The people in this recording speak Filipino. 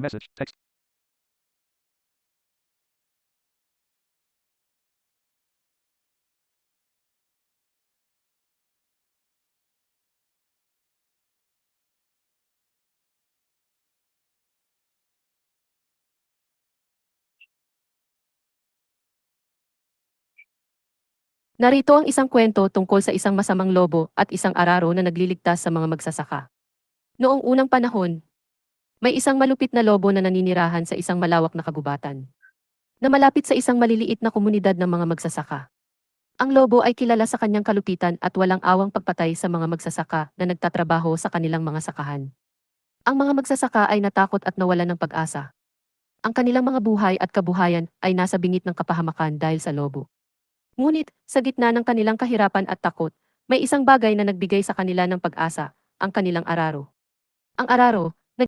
Message. Text. Narito ang isang kwento tungkol sa isang masamang lobo at isang araro na nagliligtas sa mga magsasaka. Noong unang panahon, may isang malupit na lobo na naninirahan sa isang malawak na kagubatan, na malapit sa isang maliliit na komunidad ng mga magsasaka. Ang lobo ay kilala sa kanyang kalupitan at walang awang pagpatay sa mga magsasaka na nagtatrabaho sa kanilang mga sakahan. Ang mga magsasaka ay natakot at nawalan ng pag-asa. Ang kanilang mga buhay at kabuhayan ay nasa bingit ng kapahamakan dahil sa lobo. Ngunit, sa gitna ng kanilang kahirapan at takot, may isang bagay na nagbigay sa kanila ng pag-asa, ang kanilang araro. Ang araro,